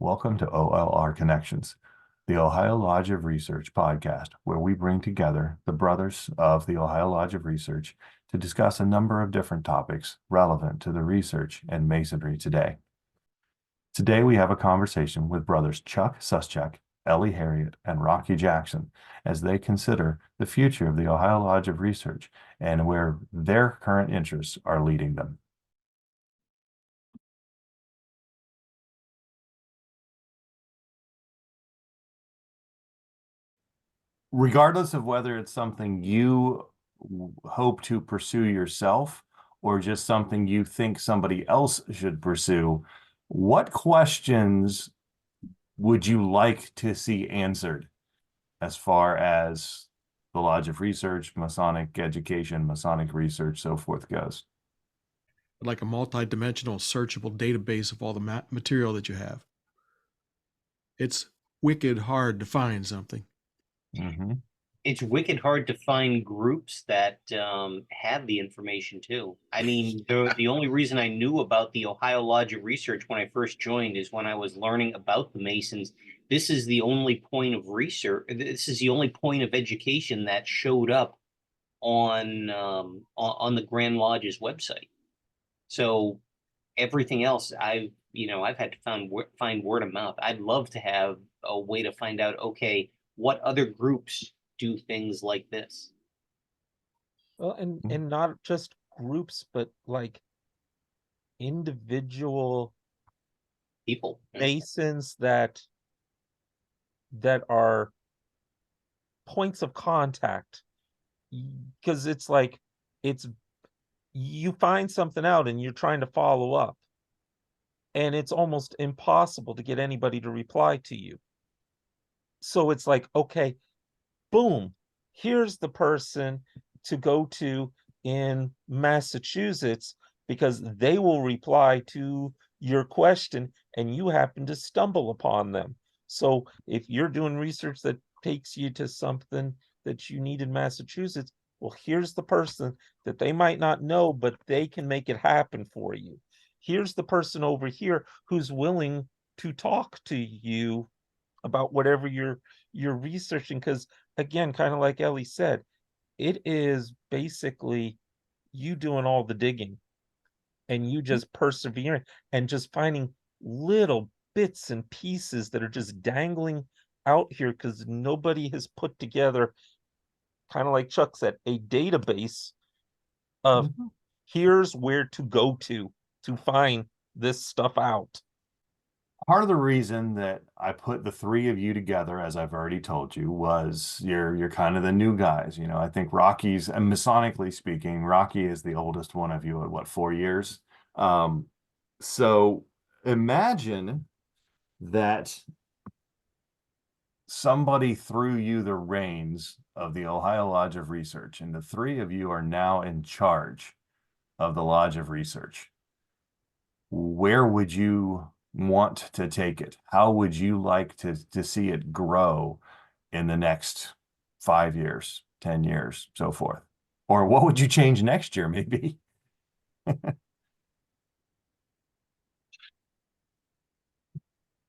Welcome to OLR Connections, the Ohio Lodge of Research podcast, where we bring together the brothers of the Ohio Lodge of Research to discuss a number of different topics relevant to the research and masonry today. Today, we have a conversation with brothers Chuck Suscheck, Elie Harriet, and Rocky Jackson as they consider the future of the Ohio Lodge of Research and where their current interests are leading them. Regardless of whether it's something you hope to pursue yourself or just something you think somebody else should pursue, what questions would you like to see answered as far as the Lodge of Research, Masonic education, Masonic research, so forth goes? Like a multi-dimensional searchable database of all the material that you have. It's wicked hard to find something. Mm-hmm. It's wicked hard to find groups that have the information too. I mean, the only reason I knew about the Ohio Lodge of Research when I first joined is when I was learning about the Masons. This is the only point of research. This is the only point of education that showed up on the Grand Lodge's website. So everything else, I've had to find word of mouth. I'd love to have a way to find out, okay, what other groups do things like this. Well, and not just groups, but like individual People. Masons that are points of contact. Because it's like you find something out and you're trying to follow up, and it's almost impossible to get anybody to reply to you. So it's like, okay, boom, here's the person to go to in Massachusetts because they will reply to your question and you happen to stumble upon them. So if you're doing research that takes you to something that you need in Massachusetts, well, here's the person that they might not know, but they can make it happen for you. Here's the person over here who's willing to talk to you about whatever you're researching, because again, kind of like Elie said, it is basically you doing all the digging and you just persevering and just finding little bits and pieces that are just dangling out here because nobody has put together, kind of like Chuck said, a database of here's where to go to find this stuff out. Part of the reason that I put the three of you together, as I've already told you, was you're kind of the new guys. You know, I think Rocky's, and Masonically speaking, Rocky is the oldest one of you at what, 4 years? So imagine that somebody threw you the reins of the Ohio Lodge of Research, and the three of you are now in charge of the Lodge of Research. Where would you want to take it? How would you like to see it grow in the next 5 years, 10 years, so forth? Or what would you change next year, maybe?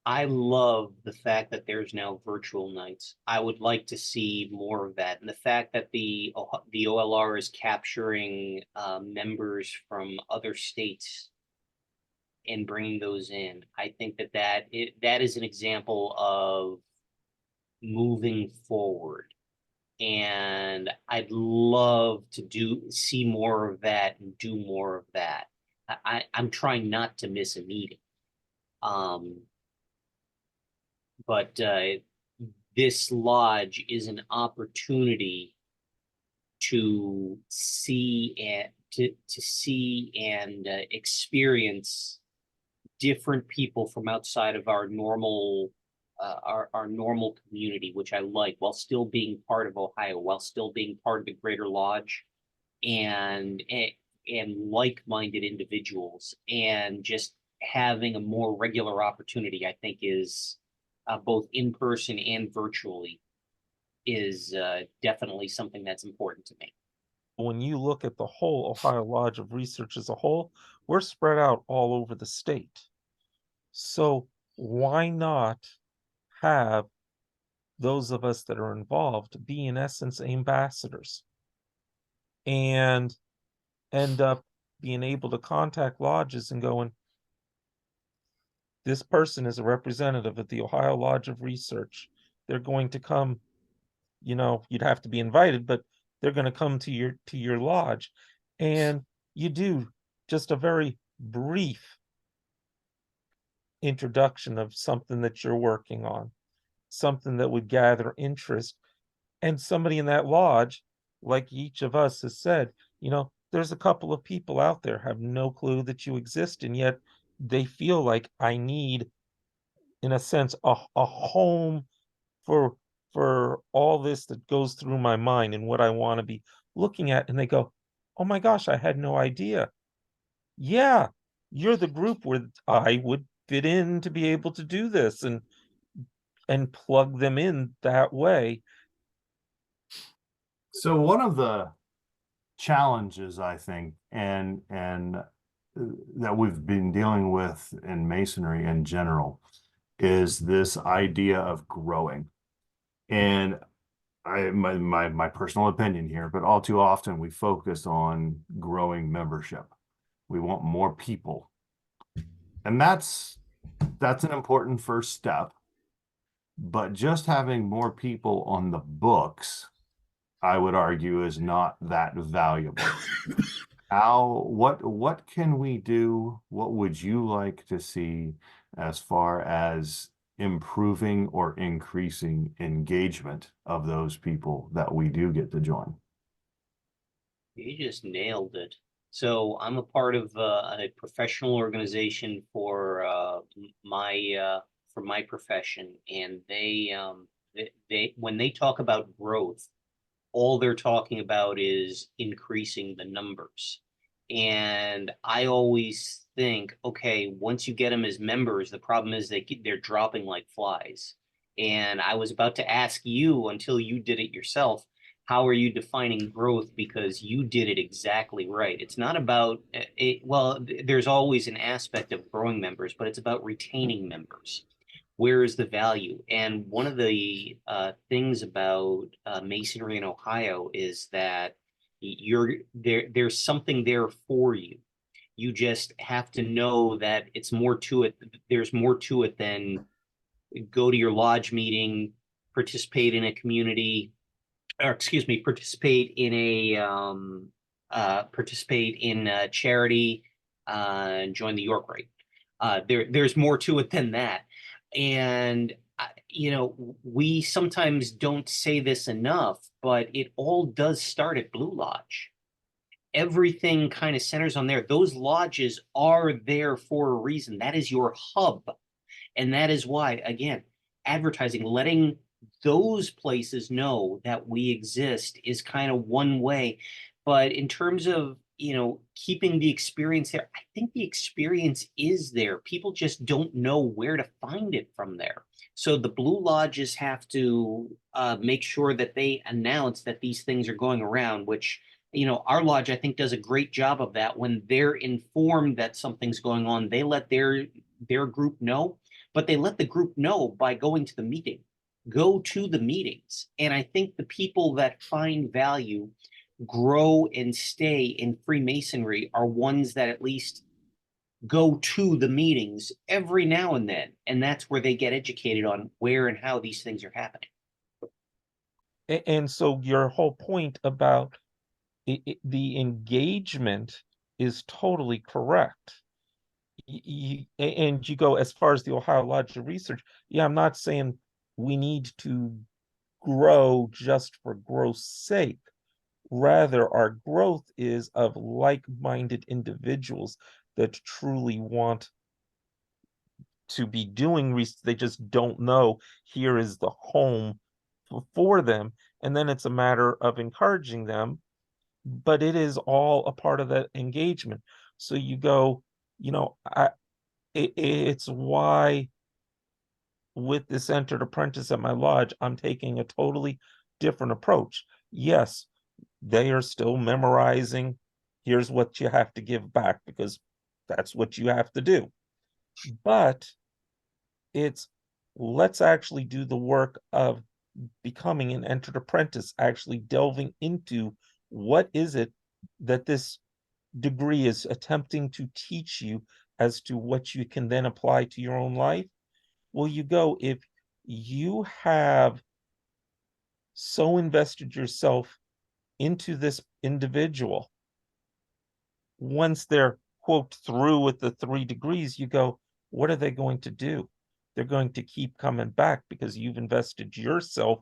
I love the fact that there's now virtual nights. I would like to see more of that. And the fact that the OLR is capturing members from other states and bringing those in. I think that is an example of moving forward. And I'd love to see more of that and do more of that. I'm trying not to miss a meeting. But this lodge is an opportunity to see and experience different people from outside of our normal community, which I like, while still being part of Ohio, while still being part of the Greater Lodge, and like-minded individuals, and just having a more regular opportunity, I think, is both in person and virtually, is definitely something that's important to me. When you look at the whole Ohio Lodge of Research as a whole, we're spread out all over the state. So why not have those of us that are involved be, in essence, ambassadors and end up being able to contact lodges and going, this person is a representative of the Ohio Lodge of Research. They're going to come, you'd have to be invited, but they're going to come to your lodge. And you do just a very brief introduction of something that you're working on, something that would gather interest. And somebody in that lodge, like each of us has said, there's a couple of people out there have no clue that you exist, and yet they feel like I need, in a sense, a home for all this that goes through my mind and what I want to be looking at. And they go, oh my gosh, I had no idea. Yeah, you're the group where I would fit in to be able to do this, and plug them in that way. So one of the challenges, I think, and that we've been dealing with in masonry in general is this idea of growing. And my personal opinion here, but all too often we focus on growing membership. We want more people. And that's an important first step. But just having more people on the books, I would argue, is not that valuable. What can we do? What would you like to see as far as improving or increasing engagement of those people that we do get to join? You just nailed it. So I'm a part of a professional organization for my profession, and they when they talk about growth, all they're talking about is increasing the numbers. And I always think, okay, once you get them as members, the problem is they're dropping like flies. And I was about to ask you, until you did it yourself, how are you defining growth? Because you did it exactly right. It's not about it. Well, there's always an aspect of growing members, but it's about retaining members. Where is the value? And one of the things about masonry in Ohio is that there's something there for you. You just have to know that it's more to it. There's more to it than go to your lodge meeting, participate in a community, or excuse me, participate in a charity, and join the York Rite. There's more to it than that. And we sometimes don't say this enough, but it all does start at Blue Lodge. Everything kind of centers on there. Those lodges are there for a reason. That is your hub. And that is why, again, advertising, letting those places know that we exist is kind of one way. But in terms of, keeping the experience there, I think the experience is there. People just don't know where to find it from there. So the Blue Lodges have to make sure that they announce that these things are going around, which, our lodge, I think, does a great job of that. When they're informed that something's going on, they let their group know, but they let the group know by going to the meeting. Go to the meetings. And I think the people that find value, grow, and stay in Freemasonry are ones that at least go to the meetings every now and then. And that's where they get educated on where and how these things are happening. And so your whole point about the engagement is totally correct. And you go as far as the Ohio Lodge of Research. Yeah, I'm not saying we need to grow just for growth's sake. Rather, our growth is of like-minded individuals that truly want to be doing research. They just don't know here is the home for them. And then it's a matter of encouraging them, but it is all a part of that engagement. So you go, it's why with this entered apprentice at my lodge, I'm taking a totally different approach. Yes, they are still memorizing. Here's what you have to give back, because that's what you have to do. But It's let's actually do the work of becoming an entered apprentice, actually delving into what is it that this degree is attempting to teach you as to what you can then apply to your own life. Well, you go, if you have so invested yourself into this individual, once they're quote through with the 3 degrees, you go, what are they going to do? They're going to keep coming back because you've invested yourself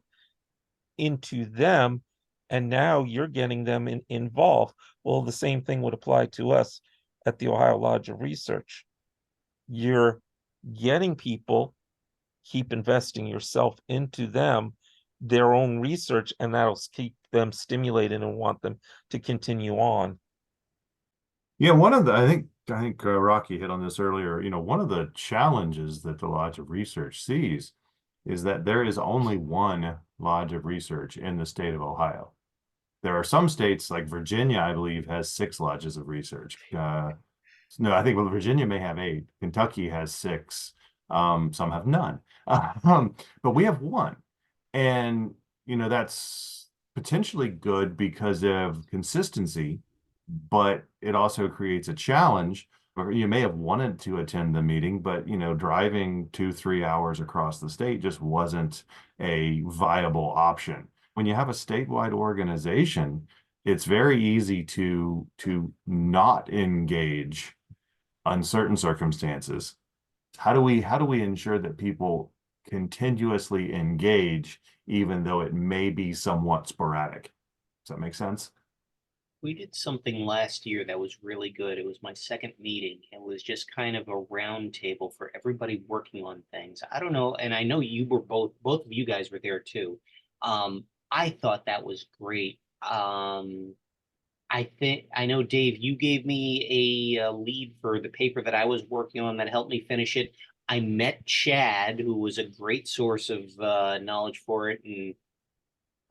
into them, and now you're getting them involved. Well, the same thing would apply to us at the Ohio Lodge of Research. You're getting people, keep investing yourself into them, their own research, and that'll keep them stimulated and want them to continue on. Yeah, I think Rocky hit on this earlier. One of the challenges that the Lodge of Research sees is that there is only one Lodge of Research in the state of Ohio. There are some states like Virginia, I believe, has 6 lodges of research. No, I think Virginia may have 8. Kentucky has 6. Some have none. But we have one. And, that's potentially good because of consistency, but it also creates a challenge. Or you may have wanted to attend the meeting, but, driving 2-3 hours across the state just wasn't a viable option. When you have a statewide organization, it's very easy to not engage uncertain circumstances. How do we ensure that people continuously engage, even though it may be somewhat sporadic? Does that make sense? We did something last year that was really good. It was my second meeting. It was just kind of a round table for everybody working on things. I don't know, and I know you were both of you guys were there too. I thought that was great. I know, Dave, you gave me a lead for the paper that I was working on that helped me finish it. I met Chad, who was a great source of knowledge for it, and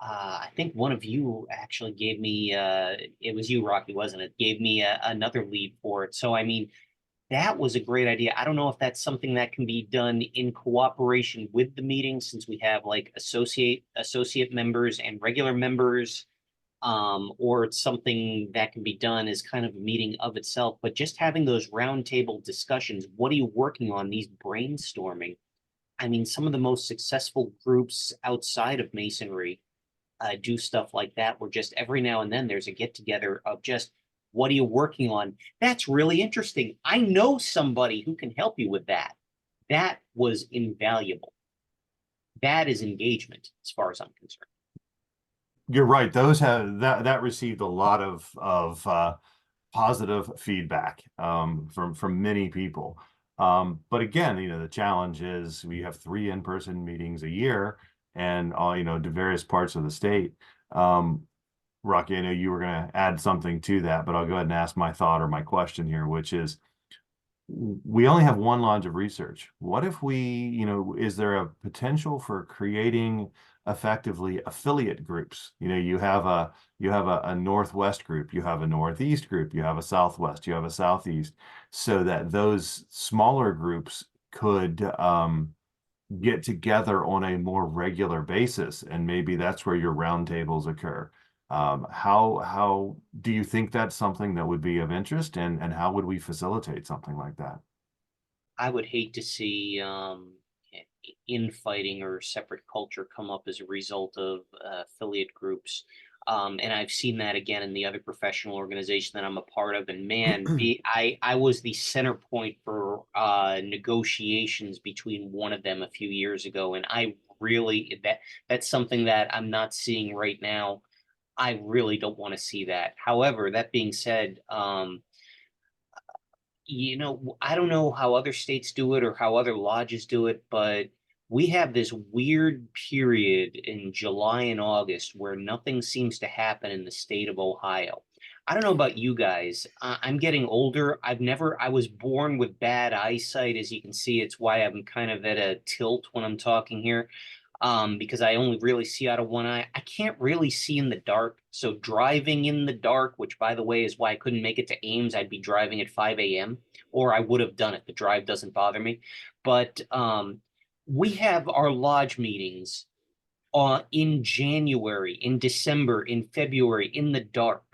I think one of you actually gave me, it was you, Rocky, wasn't it? Gave me another lead for it. So, I mean, that was a great idea. I don't know if that's something that can be done in cooperation with the meeting, since we have like associate members and regular members, or it's something that can be done as kind of a meeting of itself. But just having those roundtable discussions, what are you working on? These brainstorming. I mean, some of the most successful groups outside of Masonry do stuff like that, where just every now and then there's a get together of just, what are you working on? That's really interesting. I know somebody who can help you with that. That was invaluable. That is engagement, as far as I'm concerned. You're right. Those that received a lot of positive feedback from many people. But again, the challenge is we have 3 in-person meetings a year, and all to various parts of the state. Rocky, I know you were going to add something to that, but I'll go ahead and ask my thought or my question here, which is, we only have one Lodge of Research. What if is there a potential for creating effectively affiliate groups? You have a Northwest group, you have a Northeast group, you have a Southwest, you have a Southeast, so that those smaller groups could get together on a more regular basis, and maybe that's where your roundtables occur. How do you think that's something that would be of interest, and how would we facilitate something like that? I would hate to see infighting or separate culture come up as a result of affiliate groups. And I've seen that again in the other professional organization that I'm a part of. And man, I was the center point for negotiations between one of them a few years ago, and I really that's something that I'm not seeing right now. I really don't want to see that. However, that being said, I don't know how other states do it or how other lodges do it, but we have this weird period in July and August where nothing seems to happen in the state of Ohio. I don't know about you guys. I'm getting older. I was born with bad eyesight, as you can see. It's why I'm kind of at a tilt when I'm talking here, because I only really see out of one eye. I can't really see in the dark. So driving in the dark, which by the way is why I couldn't make it to Ames, I'd be driving at 5 a.m. or I would have done it. The drive doesn't bother me. But we have our lodge meetings in January, in December, in February, in the dark.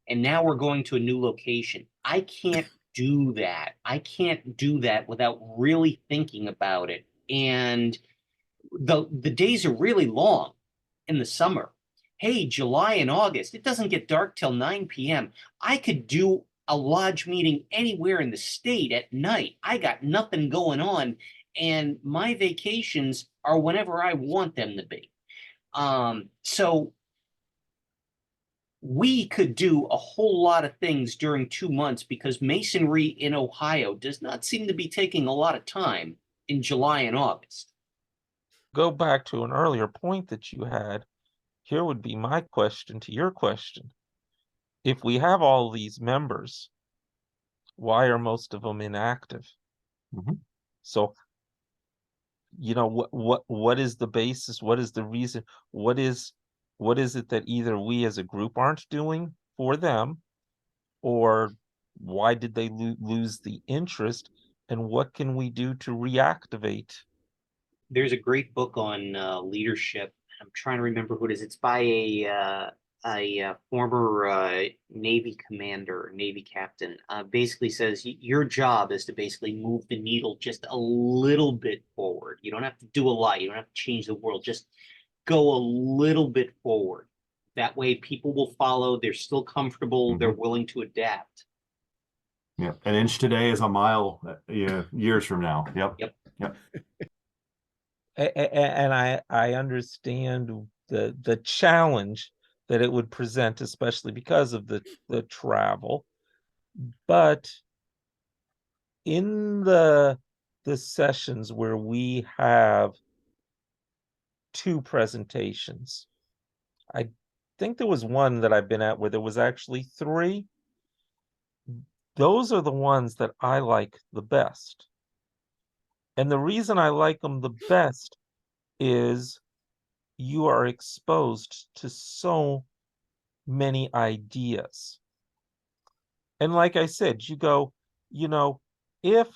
And now we're going to a new location. I can't do that. I can't do that without really thinking about it. And the days are really long in the summer. Hey, July and August, it doesn't get dark till 9 p.m. I could do a lodge meeting anywhere in the state at night. I got nothing going on, and my vacations are whenever I want them to be. So we could do a whole lot of things during 2 months because masonry in Ohio does not seem to be taking a lot of time in July and August. Go back to an earlier point that you had. Here would be my question to your question. If we have all these members, why are most of them inactive? Mhm. So, what is the basis? What is the reason? What is it that either we as a group aren't doing for them, or why did they lose the interest, and what can we do to reactivate? There's a great book on leadership. I'm trying to remember who it is. It's by a former Navy commander, Navy captain. Basically says your job is to basically move the needle just a little bit forward. You don't have to do a lot. You don't have to change the world. Just go a little bit forward. That way, people will follow. They're still comfortable. They're willing to adapt. Yeah, an inch today is a mile years from now. Yep. Yep. Yep. And I understand the challenge that it would present, especially because of the travel. But in the sessions where we have 2 presentations, I think there was one that I've been at where there was actually 3. Those are the ones that I like the best. And the reason I like them the best is you are exposed to so many ideas. And like I said, you go, if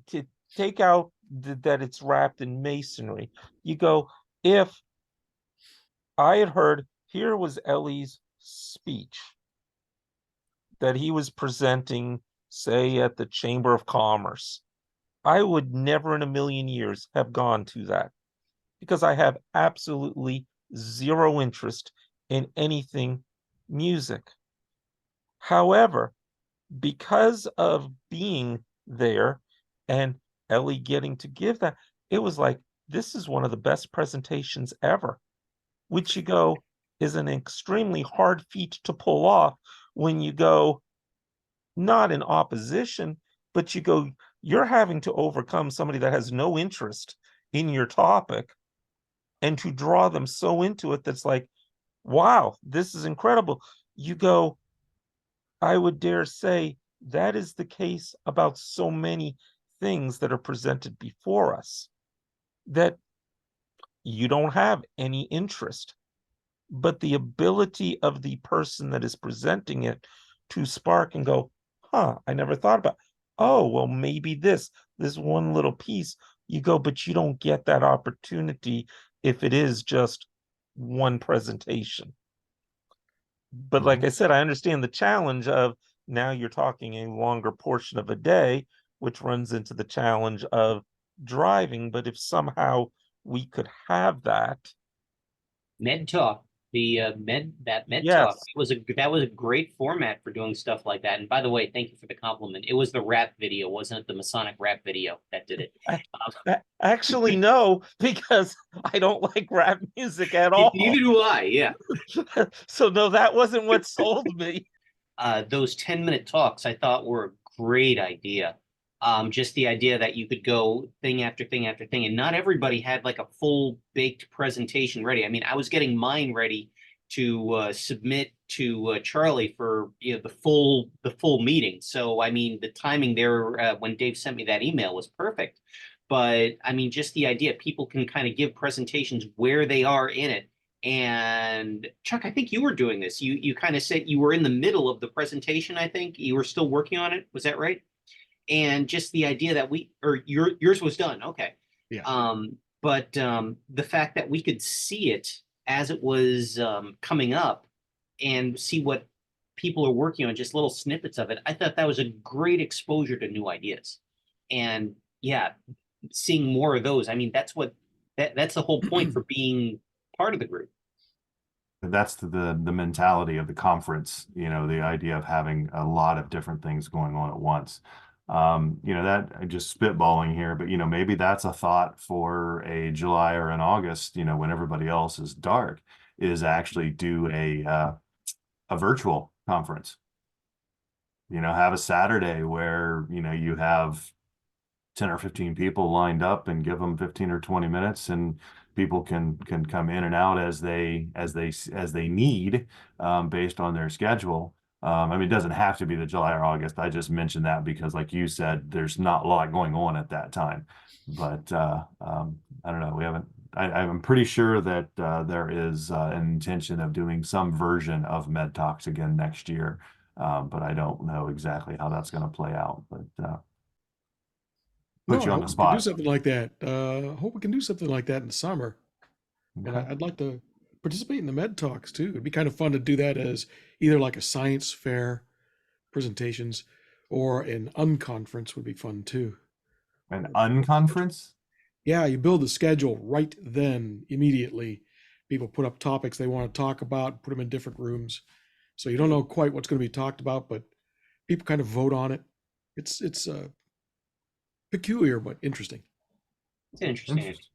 to take out that it's wrapped in masonry, you go, if I had heard, here was Elie's speech that he was presenting, say, at the Chamber of Commerce, I would never in a million years have gone to that because I have absolutely zero interest in anything music. However, because of being there and Elie getting to give that, it was like, this is one of the best presentations ever, which you go is an extremely hard feat to pull off when you go not in opposition, but you go, you're having to overcome somebody that has no interest in your topic and to draw them so into it that's like, wow, this is incredible. You go, I would dare say that is the case about so many things that are presented before us, that you don't have any interest, but the ability of the person that is presenting it to spark and go, I never thought about, oh, well, maybe this one little piece, you go, but you don't get that opportunity if it is just one presentation. But like I said, I understand the challenge of now you're talking a longer portion of a day, which runs into the challenge of driving. But if somehow we could have that. Med Talk, Med Talk Yes. that was a great format for doing stuff like that. And by the way, thank you for the compliment. It was the rap video, wasn't it? The Masonic rap video that did it. Actually, no, because I don't like rap music at all. Neither do I. Yeah. So no, that wasn't what sold me. Those 10-minute talks I thought were a great idea. Just the idea that you could go thing after thing after thing, and not everybody had like a full baked presentation ready. I mean, I was getting mine ready to submit to Charlie for the full meeting. So I mean, the timing there when Dave sent me that email was perfect. But I mean, just the idea people can kind of give presentations where they are in it. And Chuck, I think you were doing this. You kind of said you were in the middle of the presentation. I think you were still working on it. Was that right? And just the idea that yours was done. Okay. Yeah. But the fact that we could see it as it was coming up and see what people are working on, just little snippets of it, I thought that was a great exposure to new ideas. And yeah, seeing more of those, I mean, that's the whole point for being part of the group. That's the mentality of the conference, the idea of having a lot of different things going on at once. That I'm just spitballing here, but maybe that's a thought for a July or an August, when everybody else is dark, is actually do a virtual conference. Have a Saturday where you have 10 or 15 people lined up and give them 15 or 20 minutes, and people can come in and out as they need, based on their schedule. I mean, it doesn't have to be the July or August. I just mentioned that because, like you said, there's not a lot going on at that time. But I don't know. I'm pretty sure that there is an intention of doing some version of Med Talks again next year. But I don't know exactly how that's going to play out. But No, put you I on hope the we can do spot. something like that. I hope we can do something like that in the summer. And Okay. I'd like to participate in the Med Talks too. It'd be kind of fun to do that as either like a science fair presentations or an unconference would be fun too. An unconference? Yeah, you build the schedule right then, immediately. People put up topics they want to talk about, put them in different rooms. So you don't know quite what's going to be talked about, but people kind of vote on it. It's peculiar but interesting. It's interesting. Interesting.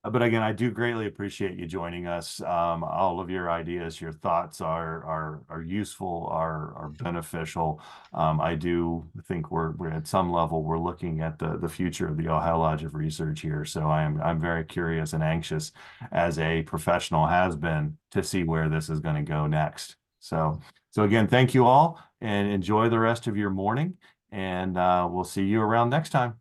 But again, I do greatly appreciate you joining us. All of your ideas, your thoughts are useful, are beneficial. I do think we're at some level we're looking at the future of the Ohio Lodge of Research here. So I'm very curious and anxious, as a professional has been, to see where this is going to go next. So again, thank you all, and enjoy the rest of your morning. And we'll see you around next time.